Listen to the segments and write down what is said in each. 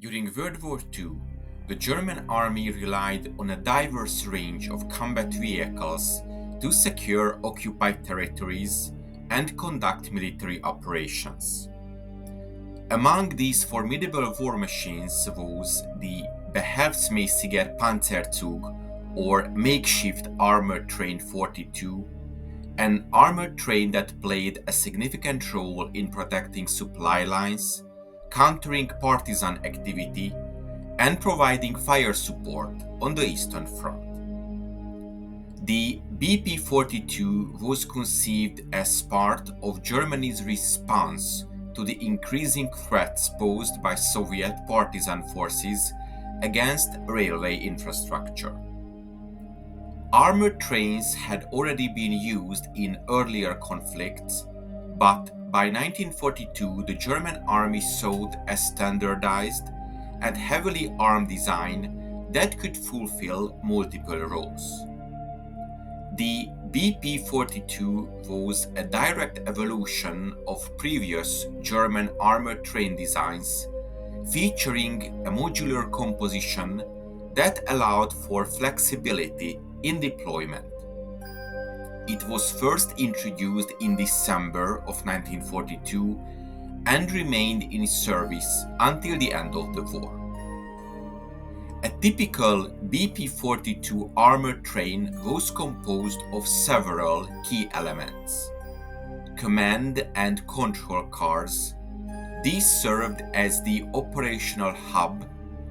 During World War II, the German army relied on a diverse range of combat vehicles to secure occupied territories and conduct military operations. Among these formidable war machines was the behelfsmäßiger Panzerzug, or makeshift armored train 42, an armored train that played a significant role in protecting supply lines, countering partisan activity, and providing fire support on the Eastern Front. The BP-42 was conceived as part of Germany's response to the increasing threats posed by Soviet partisan forces against railway infrastructure. Armored trains had already been used in earlier conflicts, but by 1942 the German army sought a standardized and heavily armed design that could fulfill multiple roles. The BP-42 was a direct evolution of previous German armored train designs, featuring a modular composition that allowed for flexibility in deployment. It was first introduced in December of 1942 and remained in service until the end of the war. A typical BP-42 armored train was composed of several key elements. Command and control cars. These served as the operational hub,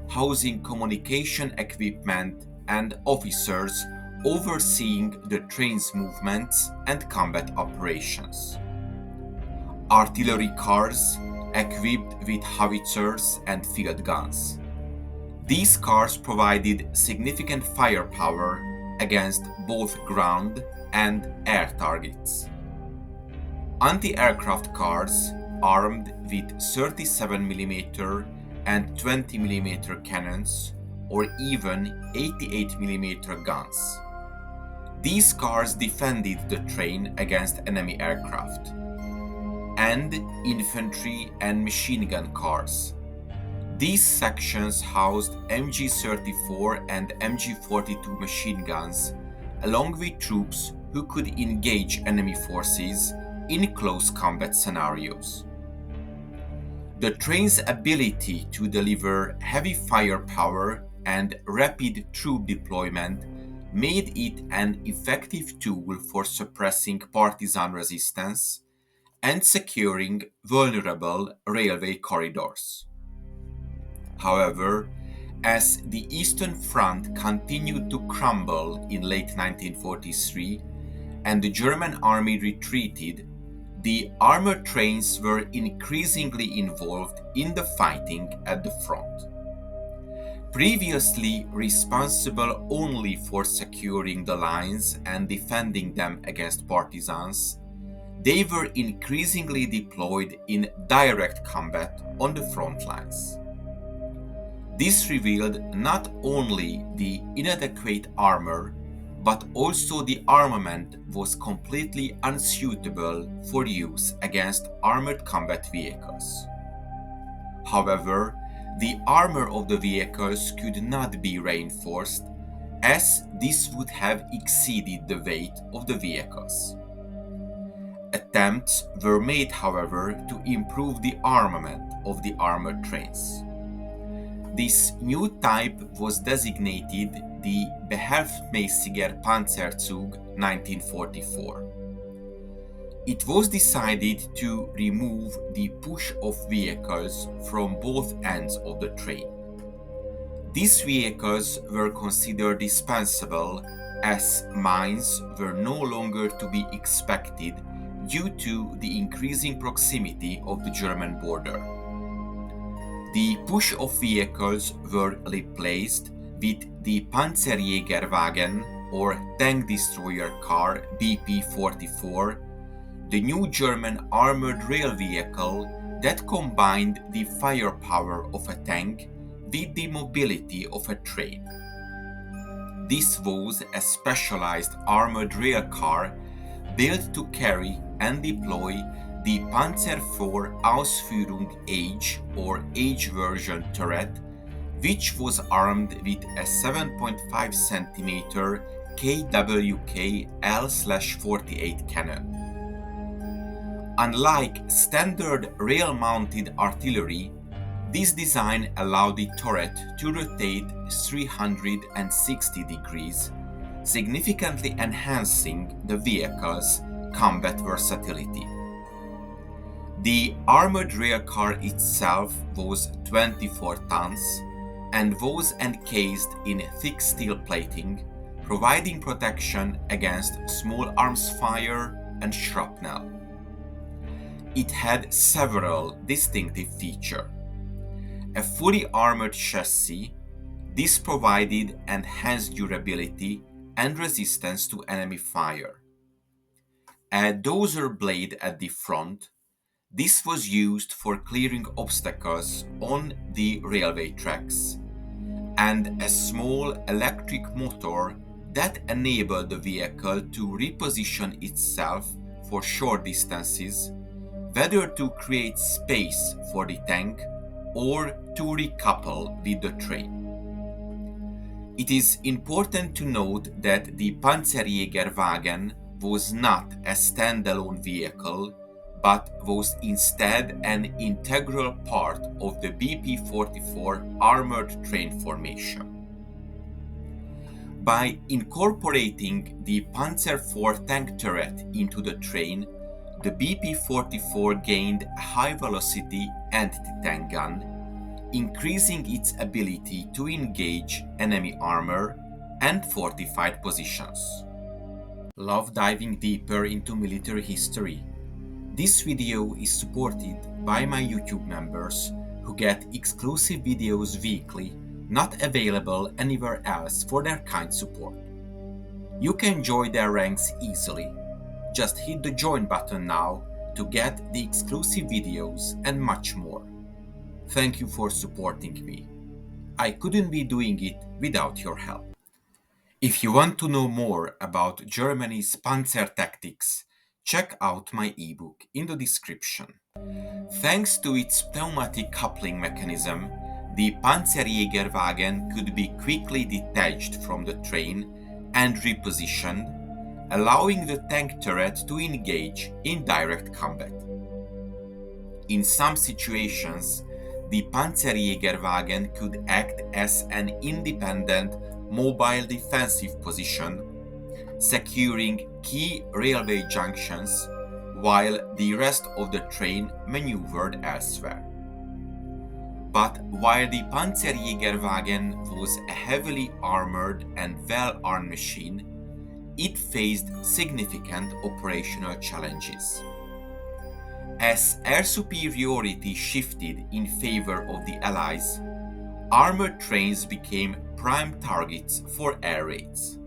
housing communication equipment and officers overseeing the train's movements and combat operations. Artillery cars equipped with howitzers and field guns. These cars provided significant firepower against both ground and air targets. Anti-aircraft cars armed with 37mm and 20mm cannons or even 88mm guns. These cars defended the train against enemy aircraft. And infantry and machine gun cars. These sections housed MG-34 and MG-42 machine guns, along with troops who could engage enemy forces in close combat scenarios. The train's ability to deliver heavy firepower and rapid troop deployment made it an effective tool for suppressing partisan resistance and securing vulnerable railway corridors. However, as the Eastern Front continued to crumble in late 1943 and the German army retreated, the armored trains were increasingly involved in the fighting at the front. Previously responsible only for securing the lines and defending them against partisans, they were increasingly deployed in direct combat on the front lines. This revealed not only the inadequate armor, but also the armament was completely unsuitable for use against armored combat vehicles. However, the armor of the vehicles could not be reinforced, as this would have exceeded the weight of the vehicles. Attempts were made, however, to improve the armament of the armored trains. This new type was designated the behelfsmäßiger Panzerzug 1944. It was decided to remove the push-off vehicles from both ends of the train. These vehicles were considered dispensable as mines were no longer to be expected due to the increasing proximity of the German border. The push-off vehicles were replaced with the Panzerjägerwagen or tank destroyer car BP44, the new German armored rail vehicle that combined the firepower of a tank with the mobility of a train. This was a specialized armored rail car built to carry and deploy the Panzer IV Ausführung Age or Age version turret, which was armed with a 7.5 cm KWK L/48 cannon. Unlike standard rail-mounted artillery, this design allowed the turret to rotate 360 degrees, significantly enhancing the vehicle's combat versatility. The armored railcar itself was 24 tons and was encased in thick steel plating, providing protection against small arms fire and shrapnel. It had several distinctive features. A fully armored chassis, this provided enhanced durability and resistance to enemy fire. A dozer blade at the front, this was used for clearing obstacles on the railway tracks, and a small electric motor that enabled the vehicle to reposition itself for short distances, whether to create space for the tank or to recouple with the train. It is important to note that the Panzerjägerwagen was not a standalone vehicle, but was instead an integral part of the BP44 armored train formation. By incorporating the Panzer IV tank turret into the train, the BP44 gained a high-velocity anti-tank gun, increasing its ability to engage enemy armor and fortified positions. Love diving deeper into military history? This video is supported by my YouTube members who get exclusive videos weekly, not available anywhere else for their kind support. You can join their ranks easily. Just hit the join button now to get the exclusive videos and much more. Thank you for supporting me. I couldn't be doing it without your help. If you want to know more about Germany's Panzer tactics, check out my ebook in the description. Thanks to its pneumatic coupling mechanism, the Panzerjägerwagen could be quickly detached from the train and repositioned, allowing the tank turret to engage in direct combat. In some situations, the Panzerjägerwagen could act as an independent mobile defensive position, securing key railway junctions while the rest of the train maneuvered elsewhere. But while the Panzerjägerwagen was a heavily armored and well-armed machine, it faced significant operational challenges. As air superiority shifted in favor of the Allies, armored trains became prime targets for air raids.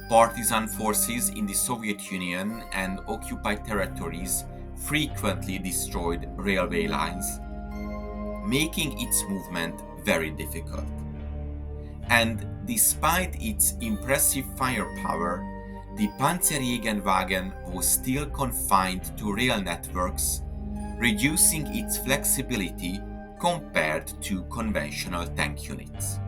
Partisan forces in the Soviet Union and occupied territories frequently destroyed railway lines, making its movement very difficult. And despite its impressive firepower, the Panzerjägerwagen was still confined to rail networks, reducing its flexibility compared to conventional tank units.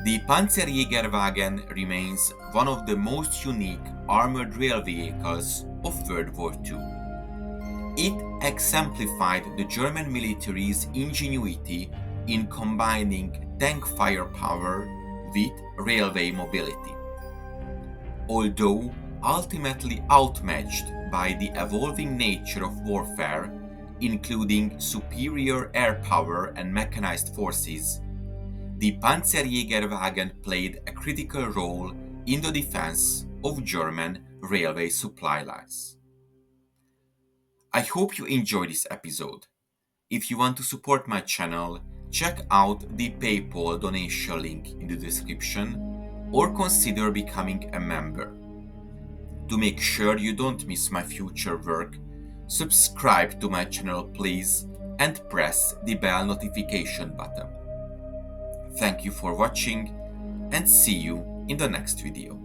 The Panzerjägerwagen remains one of the most unique armored rail vehicles of World War II. It exemplified the German military's ingenuity in combining tank firepower with railway mobility. Although ultimately outmatched by the evolving nature of warfare, including superior air power and mechanized forces, the Panzerjägerwagen played a critical role in the defense of German railway supply lines. I hope you enjoyed this episode. If you want to support my channel, check out the PayPal donation link in the description or consider becoming a member. To make sure you don't miss my future work, subscribe to my channel please and press the bell notification button. Thank you for watching and see you in the next video.